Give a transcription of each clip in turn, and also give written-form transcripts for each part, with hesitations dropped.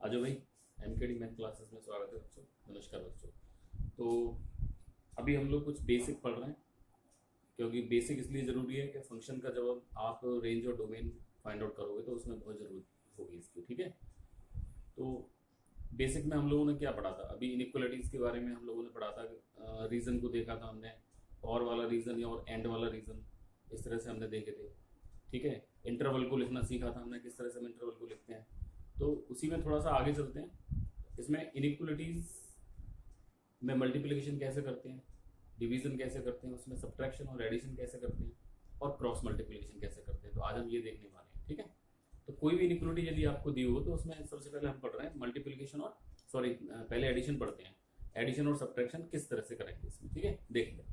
आज भाई MKD math classes में स्वागत है बच्चों। नमस्कार बच्चों। तो अभी हम लोग कुछ बेसिक पढ़ रहे हैं, क्योंकि बेसिक इसलिए ज़रूरी है कि फंक्शन का जब आप रेंज और डोमेन फाइंड आउट करोगे तो उसमें बहुत ज़रूरत होगी इसकी। ठीक है, तो बेसिक में हम लोगों ने क्या पढ़ा था? अभी इनइक्वालिटीज़ के बारे में हम लोगों ने पढ़ा था, रीज़न को देखा था हमने, और वाला रीज़न या और एंड वाला रीज़न, इस तरह से हमने देखे थे। ठीक है, इंटरवल को लिखना सीखा था हमने, किस तरह से हम इंटरवल को लिखते हैं। तो उसी में थोड़ा सा आगे चलते हैं। इसमें इनइक्वालिटीज़ में मल्टीप्लिकेशन कैसे करते हैं, डिवीज़न कैसे करते हैं, उसमें सब्ट्रैक्शन और एडिशन कैसे करते हैं, और क्रॉस मल्टीप्लिकेशन कैसे करते हैं। तो आज हम ये देखने वाले हैं। ठीक है, तो कोई भी इनइक्वालिटी यदि आपको दी हो तो उसमें सबसे पहले हम पढ़ रहे हैं मल्टीप्लिकेशन और पहले एडिशन पढ़ते हैं। एडिशन और सब्ट्रैक्शन किस तरह से करेंगे इसमें। ठीक है, देख लें।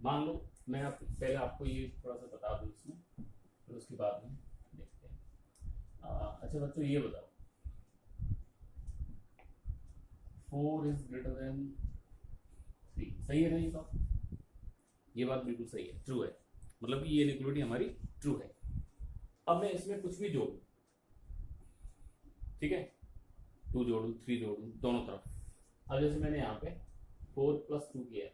मान लो मैं पहले आपको ये थोड़ा सा बता दूं इसमें, फिर उसके बाद में देखते हैं। अच्छा बच्चों, ये बताओ 4 इज ग्रेटर देन 3, सही है ना? ये बात बिल्कुल सही है, ट्रू है। मतलब कि ये इनइक्वालिटी हमारी ट्रू है। अब मैं इसमें कुछ भी जोड़ूं, ठीक है, 2 जोड़ूं, 3 जोड़ूं, दोनों तरफ। अब जैसे मैंने यहाँ पे 4 + 2 किया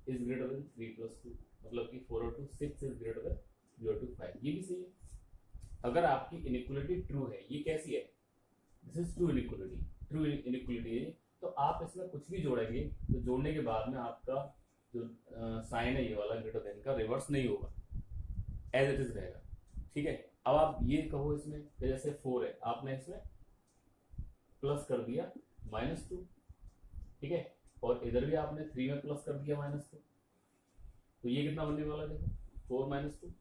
इज ग्रेटर देन 3 + 2, मतलब कि 4 और 2 6 इज ग्रेटर देन 0 to 5। ये भी सही है। अगर आपकी इनइक्वालिटी ट्रू है, ये कैसी है? This is true inequality, true inequality है। तो आप इसमें कुछ भी जोड़ेंगे तो जोड़ने के बाद में आपका जो साइन है ये वाला ग्रेटर देन का रिवर्स नहीं होगा, एज इट इज रहेगा। ठीक है, अब आप ये कहो इसमें जैसे 4 है, आपने इसमें प्लस कर दिया -2, ठीक है, और इधर भी आपने 3 में प्लस कर दिया -2, तो ये कितना बनने वाला है? देखो 4 - 2,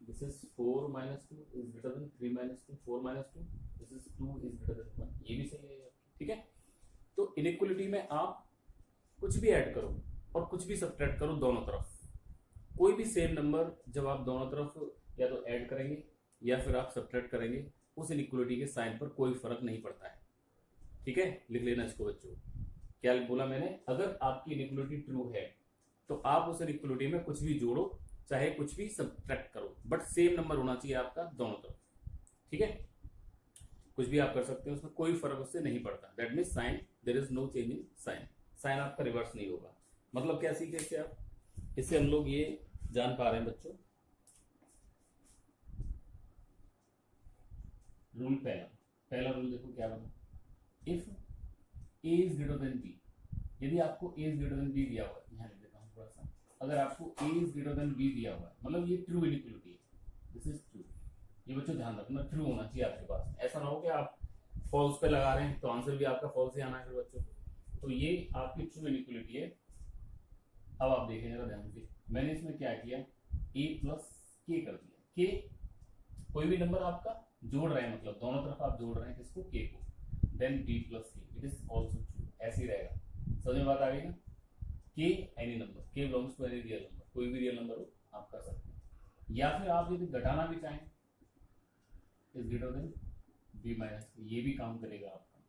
this is 4 - 2 is greater then 3 - 2, 4 - 2, this is 2 is greater then 1। ये भी सही है। ठीक है, तो इनइक्वालिटी में आप कुछ भी ऐड करो और कुछ भी सब्ट्रैक्ट करो दोनों तरफ, कोई भी सेम नंबर जब आप दोनों तरफ या तो ऐड करेंगे या फिर आप सब्ट्रैक्ट करेंगे, उस इनइक्वालिटी के साइन पर कोई फर्क नहीं पड़ता है। ठीक है, लिख लेना इसको बच्चों। क्या बोला मैंने? अगर आपकी इनइक्वालिटी ट्रू है तो आप उस इनइक्वालिटी में कुछ भी जोड़ो, चाहे कुछ भी सब्ट्रैक्ट करो, बट सेम नंबर होना चाहिए आपका दोनों तरफ। ठीक है, कुछ भी आप कर सकते हैं, उसमें कोई फर्क उससे नहीं पड़ता। That mean sign, there is no change in sign, sign आपका रिवर्स नहीं होगा। मतलब क्या सीखे इससे आप? इससे हम लोग ये जान पा रहे हैं बच्चों, रूल पहला रूल देखो क्या बना। If A is greater than B, यदि आपको A is greater than B दिया हुआ है, यहाँ लिख देता हूँ थोड़ा सा। अगर आपको A is greater than B दिया हुआ है, मतलब ये ट्रू इनइक्वालिटी है, दिस इज ट्रू। ये बच्चों ध्यान रखना, ट्रू होना चाहिए आपके पास। ऐसा ना हो कि आप फॉल्स पे लगा रहे हैं तो आंसर भी आपका फॉल्स ही आना है फिर बच्चों। तो ये आपकी ट्रू इनइक्वालिटी है। अब आप देखें जरा ध्यान से, मैंने इसमें क्या किया, a + k कर दिया। k कोई भी नंबर आपका जोड़ रहे हैं, मतलब दोनों तरफ आप जोड़ रहे हैं किसको? k को। Then b + k, it is also true. ऐसे ही रहेगा। समझ में बात आ गई ना? k any number, k belongs to any real number, कोई भी रियल नंबर हो आप कर सकते हैं। या फिर आप यदि घटाना भी चाहें, is greater then b - k, ये भी काम करेगा आपका।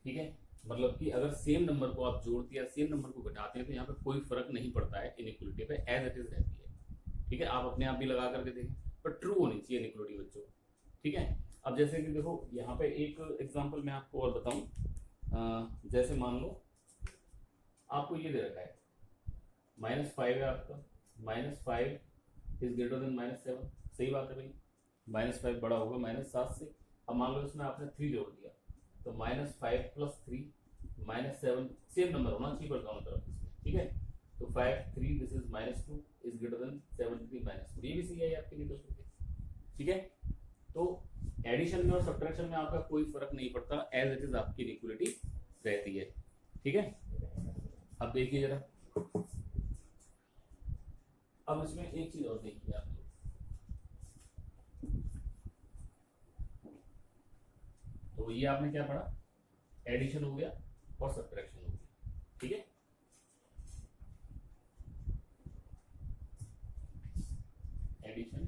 ठीक है, मतलब कि अगर सेम नंबर को आप जोड़ते या सेम नंबर को घटाते हैं तो यहाँ पे कोई फर्क नहीं पड़ता है इनइक्वालिटी पे, एज इट इज रहती है। ठीक है, आप अपने आप भी लगा करके देखें, पर ट्रू होनी चाहिए इनइक्वालिटी बच्चों। ठीक है, अब जैसे कि देखो यहाँ पे एक एग्जांपल मैं आपको और बताऊं। जैसे मान लो आपको ये दे रखा है -5 है आपका, -5 इज ग्रेटर देन -7, सही बात है भाई, -5 बड़ा होगा -7 से। अब मान लो इसमें आपने 3 जोड़ दिया, तो -5 + 3 -7, सेम नंबर होना चाहिए पर दोनों तरफ इसमें। ठीक है, तो 5 3, this is -2 is greater then 7 3 -2, ये भी सही है आपकी इनइक्वालिटी। ठीक है, तो एडिशन में और सब्ट्रैक्शन में आपका कोई फर्क नहीं पड़ता, एज इट इज आपकी इनइक्वालिटी रहती है। ठीक है, अब देखिए जरा, अब इसमें एक चीज और देखिए आप लोग, तो ये आपने क्या पढ़ा? एडिशन हो गया और सब्ट्रैक्शन हो गया। ठीक है, एडिशन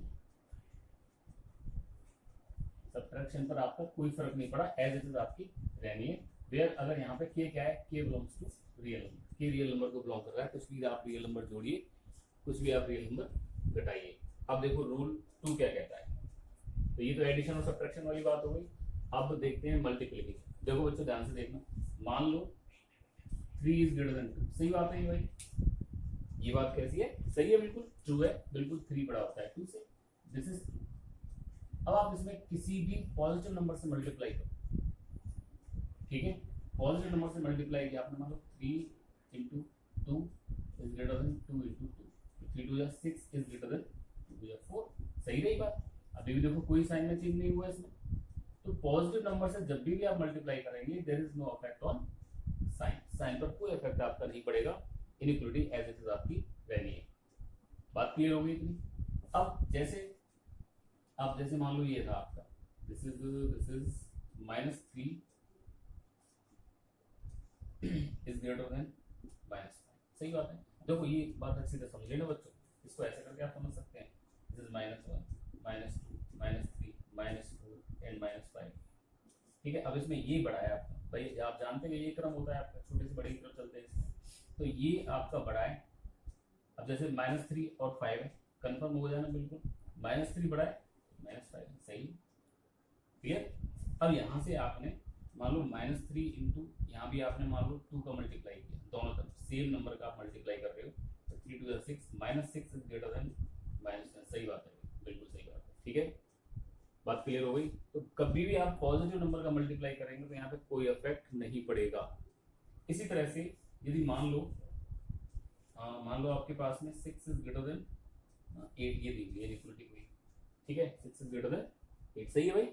सब्ट्रैक्शन पर आपका कोई फर्क नहीं पड़ा, एज इट इज आपकी रहनी है। वेयर अगर यहाँ पे k क्या है? k belongs to real number, k real number को बिलोंग कर रहा है। कुछ भी आप रियल नंबर जोड़िए, कुछ भी आप रियल नंबर घटाइए। अब देखो रूल 2 क्या कहता है। तो ये तो एडिशन और सब्ट्रैक्शन वाली बात हो गई। अब देखते हैं मल्टीप्लिकेशन। देखो बच्चों ध्यान से देखना, मान लो 3 इज ग्रेटर देन 2, सही बात है ये भाई, ये बात कैसी है, सही है, बिल्कुल ट्रू है, बिल्कुल 3 बड़ा होता है 2 से, दिस इज ट्रू। अब आप इसमें किसी भी पॉजिटिव नंबर से मल्टीप्लाई करो, ठीक है, पॉजिटिव नंबर से मल्टीप्लाई किया आपने, मान लो 3 into 2 is greater then 2 into 2, 3 2 6 is greater then 2 4, सही रही बात। अभी भी देखो कोई साइन में चेंज नहीं हुआ इसमें, तो पॉजिटिव नंबर से जब भी आप मल्टीप्लाई करेंगे there is no effect on sign, sign पर कोई इफेक्ट आपका नहीं पड़ेगा, इनइक्वालिटी एज इट इज आपकी रहनी है। बात क्लियर हो गई इतनी। अब जैसे मान लो ये था आपका, this is -3 is greater then -5, सही बात है। देखो ये बात अच्छे से समझिए ना बच्चों, इसको ऐसे करके आप समझ सकते हैं, दिस इज -1 -2 -3 -4 एंड -5, ठीक है। अब इसमें ये बड़ा है आपका, भाई आप जानते हैं ये क्रम होता है आपका, छोटे से बड़े की तरफ चलते हैं इसमें, तो ये आपका बड़ा है। अब जैसे -3 और 5 है, कंफर्म हो जाना बिल्कुल, -3 बड़ा है -5, सही, क्लियर। अब यहाँ से आपने मान लो -3 इंटू यहाँ भी आपने मान लो 2 का मल्टीप्लाई किया, दोनों तरफ सेम नंबर का आप मल्टीप्लाई कर रहे हो, तो 3 2 6 -6 इज ग्रेटर देन -10, सही बात है, बिल्कुल सही बात है, ठीक है। बात क्लियर हो गई। तो कभी भी आप पॉजिटिव नंबर का मल्टीप्लाई करेंगे तो यहाँ पे कोई इफेक्ट नहीं पड़ेगा। इसी तरह से यदि मान लो आपके पास में 6 इज ग्रेटर देन 8, ये दी हुई इक्वलिटी हुई, ठीक है, 6 इज ग्रेटर देन 8, सही है भाई,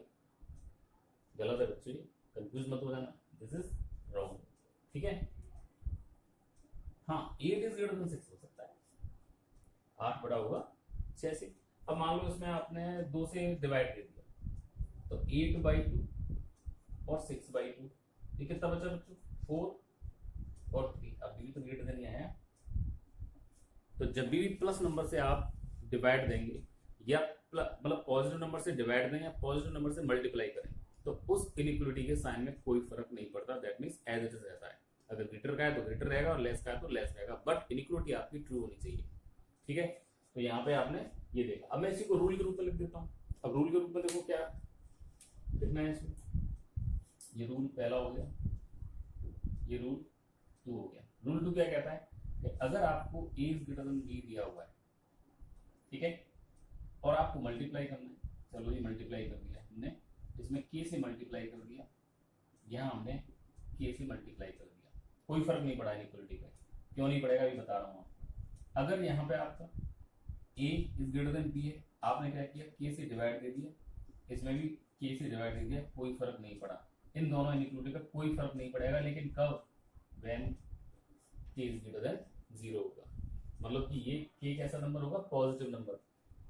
गलत है बच्चों, ये कंफ्यूज मत हो जाना, दिस इज रॉन्ग, ठीक है। हाँ 8 इज ग्रेटर देन 6 हो सकता है, 8 बड़ा होगा 6 से। अब मान लो इसमें आपने 2 से डिवाइड दे दिया, तो 8/2 और 6/2, ये कितना बचा बच्चों, 4 और 3, अभी भी तो ग्रेटर देन आया। तो जब भी प्लस नंबर से आप डिवाइड देंगे या मतलब पॉजिटिव नंबर से डिवाइड दें या पॉजिटिव नंबर से मल्टीप्लाई करें, तो उस इनइक्वालिटी के साइन में कोई फर्क नहीं पड़ता, that means as it is रहता है। अगर ग्रेटर का है तो ग्रेटर रहेगा और लेस का है तो लेस रहेगा, बट इनइक्वालिटी आपकी ट्रू होनी चाहिए, ठीक है। तो यहाँ पे आपने ये देखा। अब मैं इसी को रूल के रूप में लिख देता हूँ। अब रूल के रूप में देखो क्या लिखना है इसमें, ये रूल पहला हो गया, ये रूल 2 हो गया। रूल 2 क्या कहता है कि अगर आपको a is greater then b दिया हुआ है, ठीक है, और आपको मल्टीप्लाई करना है, चलो ये मल्टीप्लाई कर दिया हमने, इसमें k से मल्टीप्लाई कर दिया, यहाँ हमने k से मल्टीप्लाई कर दिया, कोई फर्क नहीं पड़ा इनइक्वालिटी का, क्यों नहीं पड़ेगा अभी बता रहा हूँ। अगर यहाँ पे आपका a is greater then b है, आपने क्या किया, k से डिवाइड दे दिया, इसमें भी k से डिवाइड दे दिया, कोई फर्क नहीं पड़ा, इन दोनों इनइक्वालिटी का कोई फर्क नहीं पड़ेगा, लेकिन कब, when k is greater then 0 होगा, मतलब कि ये k कैसा नंबर होगा, पॉजिटिव नंबर।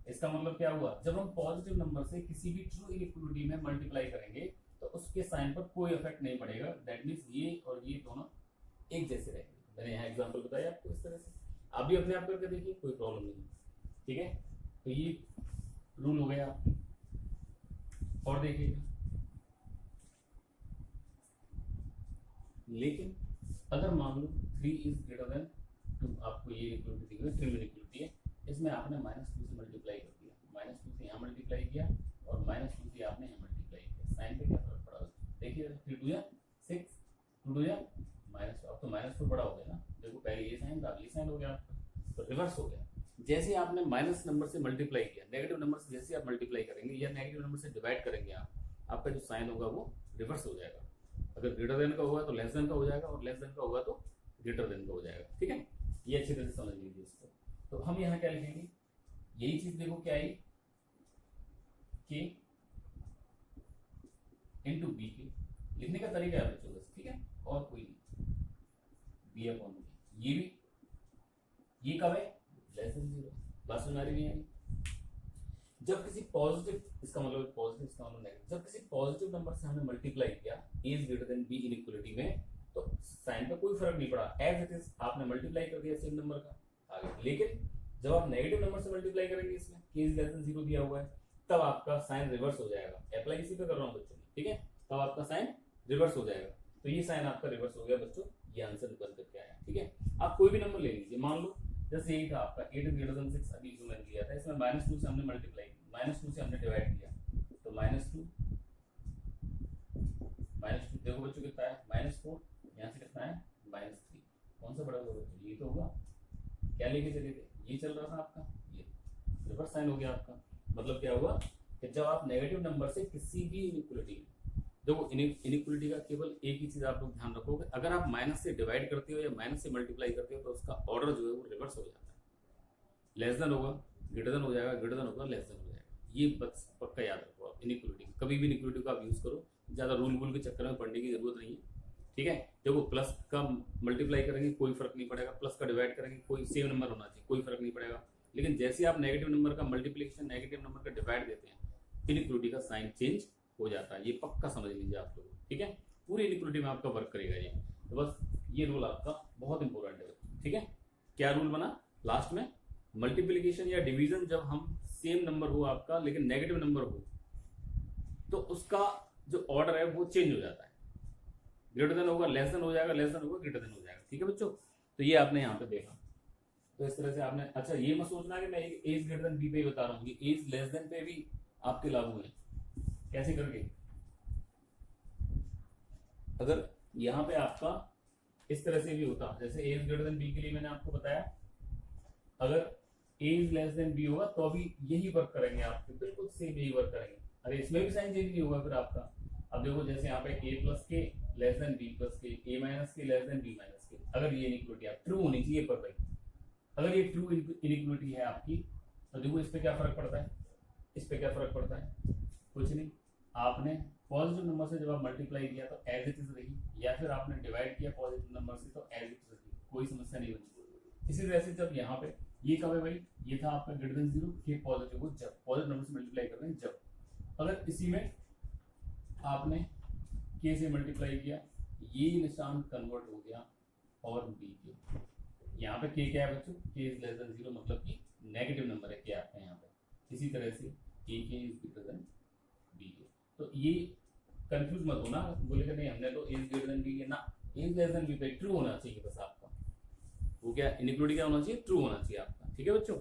इसका मतलब क्या हुआ, जब हम पॉजिटिव नंबर से किसी भी ट्रू इनइक्वालिटी में मल्टीप्लाई करेंगे तो उसके साइन पर कोई इफेक्ट नहीं पड़ेगा, दैट मींस ये और ये दोनों एक जैसे रहेंगे। मैंने यहाँ एग्जांपल बताया आपको इस तरह से, आप भी अपने आप करके देखिए, कोई प्रॉब्लम नहीं, ठीक है। तो ये रूल हो गया। और देखिएगा, लेकिन अगर मान लो 3 इज ग्रेटर देन 2, आपको ये इक्वलिटी दी हुई है, ट्रिम इक्वलिटी है, इसमें आपने -2 से मल्टीप्लाई कर दिया, -2 से यहाँ मल्टीप्लाई किया और -2 से आपने यहाँ मल्टीप्लाई किया, साइन पे क्या फर्क पड़ा, देखिए 3 2 6 2 2 -4, अब तो -4 बड़ा हो गया ना, देखो पहले ये साइन था, ये साइन हो गया आपका, तो रिवर्स हो गया। जैसे आपने माइनस नंबर से मल्टीप्लाई किया, नेगेटिव नंबर से जैसे आप मल्टीप्लाई करेंगे या नेगेटिव नंबर से डिवाइड करेंगे आप, आपका जो साइन होगा वो रिवर्स हो जाएगा। अगर ग्रेटर देन का होगा तो लेस देन का हो जाएगा, और लेस देन का होगा तो ग्रेटर देन का हो जाएगा, ठीक है। ये अच्छी तरह से समझ लीजिए इसको। तो हम यहाँ क्या लिखेंगे, यही चीज देखो क्या आई, k इंटू बी के, लिखने का तरीका है बच्चों बस, ठीक है, और कोई नहीं, बी अपॉन बी, ये भी, ये कब है, लेस देन 0, बात सुना रही है। जब किसी पॉजिटिव, इसका मतलब पॉजिटिव, इसका मतलब नेगेटिव, जब किसी पॉजिटिव नंबर से हमने मल्टीप्लाई किया a is greater then b inequality में, तो साइन पे कोई फर्क नहीं पड़ा, एज इट इज आपने मल्टीप्लाई कर दिया सेम नंबर का आगे। लेकिन जब आप नेगेटिव नंबर से मल्टीप्लाई करेंगे, इसमें k इज लेस देन 0 दिया हुआ है, तब आपका साइन रिवर्स हो जाएगा। अप्लाई इसी पे कर रहा हूँ बच्चों, ठीक है, तब आपका साइन रिवर्स हो जाएगा। तो ये साइन आपका रिवर्स हो गया बच्चों, ये आंसर निकल करके आया, ठीक है। आप कोई भी नंबर ले लीजिए, मान लो जैसे यही था आपका 8 इज ग्रेटर देन 6, अभी जो मैंने लिया था, इसमें -2 से हमने मल्टीप्लाई, -2 से हमने डिवाइड किया, तो -2 देखो बच्चों कितना है -4, यहाँ से कितना है -3, कौन सा बड़ा होगा बच्चों, ये तो होगा। क्या लेके चले थे, ये चल रहा था आपका, ये रिवर्स साइन हो गया आपका। मतलब क्या हुआ कि जब आप नेगेटिव नंबर से किसी भी इनइक्वलिटी, देखो इनइक्वलिटी का केवल एक ही चीज आप लोग ध्यान रखोगे, अगर आप माइनस से डिवाइड करते हो या माइनस से मल्टीप्लाई करते हो तो उसका ऑर्डर जो है वो रिवर्स हो जाता है। लेस देन होगा, ग्रेटर देन हो जाएगा, ग्रेटर देन होगा, लेस देन हो जाएगा। ये बस पक्का याद रखो आप इनइक्वलिटी, कभी भी इनइक्वलिटी को आप यूज करो, ज्यादा रूल वूल के चक्कर में पढ़ने की जरूरत नहीं है। ठीक है, देखो प्लस का मल्टीप्लाई करेंगे कोई फर्क नहीं पड़ेगा, प्लस का डिवाइड करेंगे कोई सेम नंबर होना चाहिए, कोई फर्क नहीं पड़ेगा। लेकिन जैसे आप नेगेटिव नंबर का मल्टीप्लिकेशन नेगेटिव नंबर का डिवाइड देते हैं, इनइक्वलिटी का साइन चेंज हो जाता है। ये पक्का समझ लीजिए आप लोग। ठीक है, पूरी इनइक्वलिटी में आपका वर्क करेगा ये। तो बस ये रूल आपका बहुत इंपॉर्टेंट है। ठीक है, क्या रूल बना लास्ट में, मल्टीप्लिकेशन या डिवीजन जब हम सेम नंबर हो आपका लेकिन नेगेटिव नंबर हो तो उसका जो ऑर्डर है वो चेंज हो जाता है। ग्रेटर देन होगा, लेस देन हो जाएगा, लेस देन होगा, ग्रेटर देन हो जाएगा। ठीक है बच्चों, तो ये आपने यहाँ पे देखा। तो इस तरह से आपने, अच्छा ये मत सोचना कि मैं एज ग्रेटर देन बी पे ही बता रहा हूँ, ये एज लेस देन पे भी आपके लागू है। कैसे करके, अगर यहाँ पे आपका इस तरह से भी होता, जैसे एज ग्रेटर देन बी के लिए मैंने आपको बताया, अगर एज लेस देन बी होगा तो अभी यही वर्क करेंगे आपके, बिल्कुल सेम यही वर्क करेंगे। अरे इसमें भी साइन चेंज नहीं होगा फिर आपका। अब देखो जैसे यहाँ पे ए प्लस के लेस देन बी प्लस के, ए माइनस के लेस देन बी माइनस के, अगर ये इनइक्वलिटी आप ट्रू होनी चाहिए परफेक्ट, अगर ये ट्रू इनइक्वलिटी है आपकी तो देखो इस पे क्या फर्क पड़ता है, इस पे क्या फर्क पड़ता है, कुछ नहीं। आपने पॉजिटिव नंबर से जब आप मल्टीप्लाई किया तो एज इट इज रही, या फिर आपने डिवाइड किया पॉजिटिव नंबर से तो एज इट इज रही, कोई समस्या नहीं बनी। इसी तरह से जब यहाँ पे ये कब है भाई, ये था आपका ग्रेटर देन 0, ये पॉजिटिव को जब पॉजिटिव नंबर से मल्टीप्लाई कर रहे हैं जब, अगर इसी में आपने के से मल्टीप्लाई किया, ये निशान कन्वर्ट हो गया और बी के, यहाँ पे के क्या है बच्चों, के इज लेस देन 0, मतलब कि नेगेटिव नंबर है के आपका यहाँ पे। इसी तरह से के इज ग्रेटर देन बी के, तो ये कंफ्यूज मत होना, बोलेगा नहीं हमने तो एज ग्रेटर देन बी के, ना एज लेस देन बी पे ट्रू होना चाहिए बस आपका, वो क्या इनइक्वलिटी क्या होना चाहिए, ट्रू होना चाहिए आपका। ठीक है बच्चों,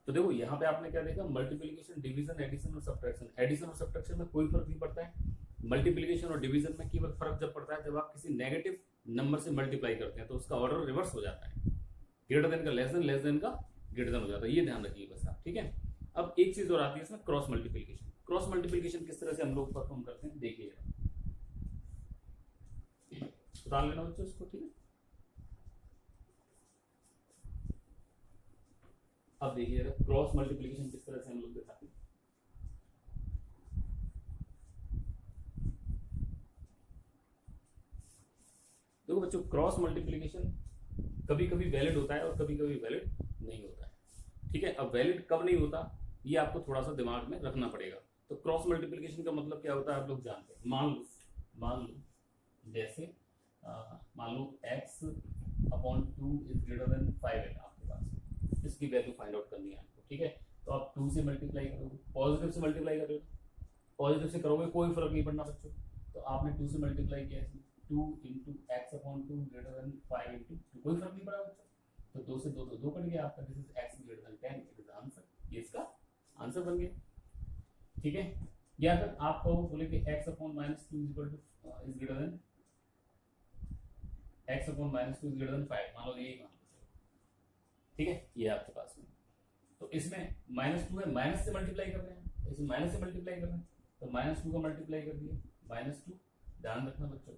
तो देखो यहाँ पे आपने क्या देखा, मल्टीप्लिकेशन, डिवीजन, एडिशन और सब्ट्रैक्शन। एडिशन और सब्ट्रैक्शन में कोई फर्क नहीं पड़ता है, मल्टीप्लिकेशन और डिवीजन में केवल फर्क जब पड़ता है जब आप किसी नेगेटिव नंबर से मल्टीप्लाई करते हैं तो उसका ऑर्डर रिवर्स हो जाता है, ग्रेटर देन का लेस देन का ग्रेटर देन हो जाता है, ये ध्यान रखिए बस आप। ठीक है, अब एक चीज और आती है इसमें, क्रॉस मल्टीप्लिकेशन। क्रॉस मल्टीप्लिकेशन किस तरह से हम लोग परफॉर्म करते हैं देखिए, बता लेना बच्चों इसको। ठीक है, अब देखिए क्रॉस मल्टीप्लिकेशन किस तरह से हम लोग दिखाते हैं। देखो बच्चों, क्रॉस मल्टीप्लिकेशन कभी कभी वैलिड होता है और कभी कभी वैलिड नहीं होता है। ठीक है, अब वैलिड कब नहीं होता ये आपको थोड़ा सा दिमाग में रखना पड़ेगा। तो क्रॉस मल्टीप्लिकेशन का मतलब क्या होता है आप लोग जानते हैं। मान लो जैसे मान लो x upon 2 is greater then 5 है आपके पास, इसकी वैल्यू फाइंड आउट करनी है आपको। ठीक है, तो आप 2 से मल्टीप्लाई करोगे, पॉजिटिव से मल्टीप्लाई करोगे, पॉजिटिव से करोगे कोई फर्क नहीं पड़ना बच्चों। तो आपने 2 से मल्टीप्लाई किया, 2 into x upon 2 greater than 5 into 2, कोई फर्क नहीं पड़ा बच्चों। तो 2 से 2 तो 2 कट गया आपका, this is x greater than 10, it is answer, ये इसका आंसर बन गया। ठीक है, या फिर आप कहो बोले कि x upon minus 2 is greater then x upon minus 2 is greater then 5, मान लो यही मान लो। ठीक है, ये आपके पास में, तो इसमें -2 है, माइनस से मल्टीप्लाई कर रहे हैं, इसमें माइनस से मल्टीप्लाई कर रहे हैं तो -2 का मल्टीप्लाई कर दिया, -2, ध्यान रखना बच्चों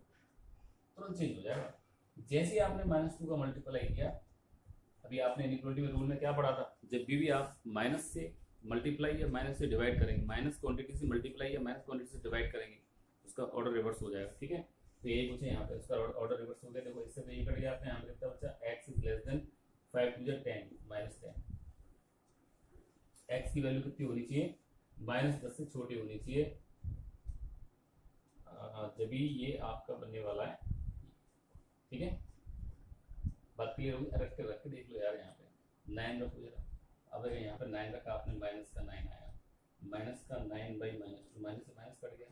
तुरंत चेंज हो जाएगा। जैसे ही आपने -2 का मल्टीप्लाई किया, अभी आपने इनइक्वालिटी में रूल में क्या पढ़ा था, जब भी आप माइनस से मल्टीप्लाई या माइनस से डिवाइड करेंगे, माइनस क्वांटिटी से मल्टीप्लाई या माइनस क्वांटिटी से डिवाइड करेंगे, उसका ऑर्डर रिवर्स हो जाएगा। ठीक है, तो यही कुछ है यहाँ पे, उसका ऑर्डर रिवर्स हो गया। देखो इससे तो ये कट गया, आपने यहाँ पे लिखा बच्चा x is less than 5 to 10 -10, x की वैल्यू कितनी होनी चाहिए, -10 से छोटी होनी चाहिए, जब भी ये आपका बनने वाला है। ठीक है, बात क्लियर होगी, रख के देख लो यार, यहाँ पे 9 रखो जरा। अब अगर यहाँ पे 9 रखा आपने, माइनस का 9 आया, माइनस का 9 बाई -2, माइनस से माइनस कट गया,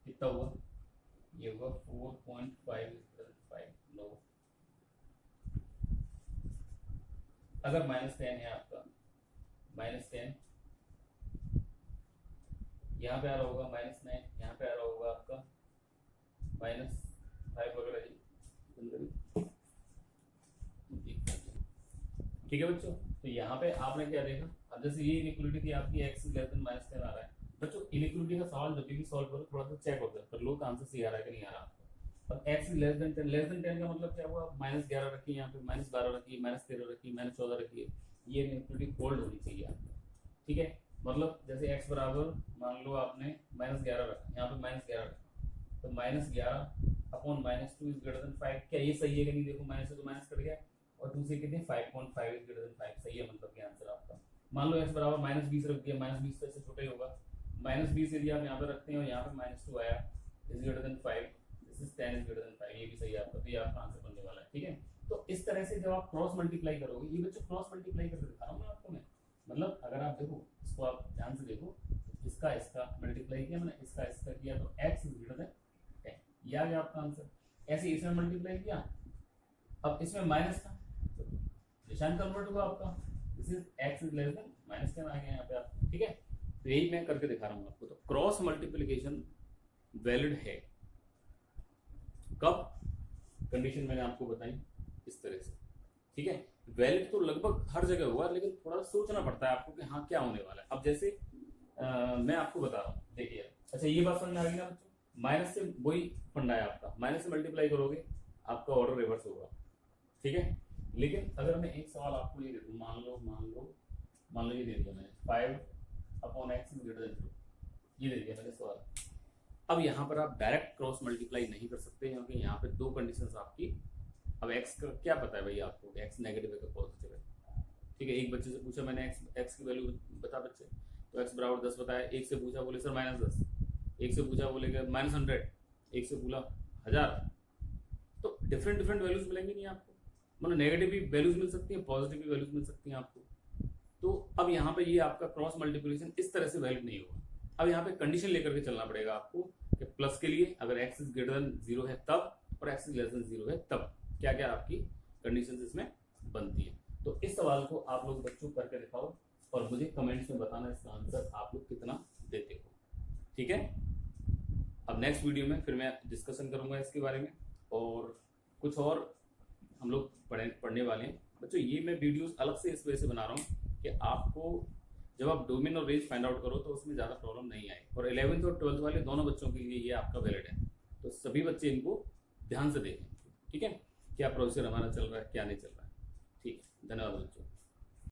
कितना हुआ, ये हुआ 4.5 नो। अगर -10 है आपका, -10 यहाँ पे आ रहा होगा, -9 यहाँ पे आ रहा होगा आपका, -9 ठीक है बच्चों, तो यहाँ पे आपने क्या देखा, अब जैसे ये इनइक्वालिटी थी आपकी x लेस देन -10 आ रहा है बच्चों। इनइक्वालिटी का सवाल जब भी सॉल्व करो थोड़ा सा चेक होता है, पर लो का आंसर सही आ रहा है कि नहीं आ रहा आपका। और x less than 10, less than 10 का मतलब क्या हुआ, -11 रखिए, यहाँ पे -12 रखिए, -13 रखिए, -14 रखिए, ये इनइक्वालिटी होल्ड होनी चाहिए आपको, ठीक है। मतलब जैसे x बराबर मान लो आपने -11 रखा, यहाँ पे -11 रखा, तो -11 अपॉन -2 इज ग्रेटर देन 5, क्या ये सही है कि नहीं, देखो माइनस से तो माइनस कट गया, और दूसरे कितने 5.5 इज ग्रेटर देन 5, सही है, मतलब कि आंसर आपका। मान लो x बराबर -20 रख दिया, -20 तो इससे छोटा ही होगा, -20 यदि आप यहाँ पे रखते हैं और यहाँ पे -2 आया is greater then 5, this is 10 is greater then 5, ये भी सही है आपका, तो ये आपका आंसर बनने वाला है, ठीक है। तो इस तरह से जब आप क्रॉस मल्टीप्लाई करोगे, ये बच्चों क्रॉस मल्टीप्लाई करके दिखा रहा हूँ मैं आपको, मैं मतलब अगर आप देखो इसको, आप ध्यान से देखो, इसका इसका मल्टीप्लाई किया मैंने, इसका इसका किया, तो x इज ग्रेटर देन 10, ये आ गया आपका आंसर। ऐसे इसमें मल्टीप्लाई किया, अब इसमें माइनस था, तो निशान कन्वर्ट हुआ आपका, this is x is less then -10 आ गया यहाँ पे आप, ठीक है। तो यही मैं करके दिखा रहा हूँ आपको। तो क्रॉस मल्टीप्लिकेशन वैलिड है कब, कंडीशन मैंने आपको बताई इस तरह से, ठीक है। वैलिड तो लगभग हर जगह हुआ, लेकिन थोड़ा सोचना पड़ता है आपको कि हाँ क्या होने वाला है। अब जैसे मैं आपको बता रहा हूँ, देखिए, अच्छा ये बात समझ में आ गई ना बच्चों, माइनस से वही फंडा है आपका, माइनस से मल्टीप्लाई करोगे आपका ऑर्डर रिवर्स होगा, ठीक है। लेकिन अगर मैं एक सवाल आपको ये दे दूँ, मान लो ये दे दिया मैंने 5/x इज ग्रेटर देन 0, ये दे दिया मैंने सवाल। अब यहाँ पर आप डायरेक्ट क्रॉस मल्टीप्लाई नहीं कर सकते, क्योंकि यहाँ पे दो कंडीशंस आपकी। अब x का क्या पता है भाई आपको, x नेगेटिव है कि पॉजिटिव है, ठीक है। एक बच्चे से पूछा मैंने x की वैल्यू बता बच्चे, तो x बराबर 10 बताया, एक से पूछा बोले सर -10, एक से पूछा बोलेगा -100, एक से बोला 1000, तो डिफरेंट वैल्यूज मिलेंगी नहीं आपको, मतलब नेगेटिव भी वैल्यूज मिल सकती है, पॉजिटिव भी वैल्यूज मिल सकती हैं आपको। तो अब यहाँ पे ये आपका क्रॉस मल्टीप्लिकेशन इस तरह से वैलिड नहीं होगा। अब यहाँ पे कंडीशन लेकर के चलना पड़ेगा आपको कि प्लस के लिए अगर x इज ग्रेटर देन 0 है तब, और x इज लेस देन 0 है तब क्या क्या आपकी कंडीशंस इसमें बनती है। तो इस सवाल को आप लोग बच्चों करके दिखाओ और मुझे कमेंट्स में बताना इसका आंसर आप लोग कितना देते हो, ठीक है। अब नेक्स्ट वीडियो में फिर मैं डिस्कशन करूंगा इसके बारे में, और कुछ और हम लोग पढ़ने वाले हैं बच्चों। ये मैं वीडियोस अलग से इस वजह से बना रहा हूँ कि आपको जब आप डोमेन और रेंज फाइंड आउट करो तो उसमें ज़्यादा प्रॉब्लम नहीं आए, और 11th और 12th वाले दोनों बच्चों के लिए ये आपका वैलिड है, तो सभी बच्चे इनको ध्यान से देखें, ठीक है, क्या प्रोसेसर हमारा चल रहा है क्या नहीं चल रहा है, ठीक है। धन्यवाद बच्चों।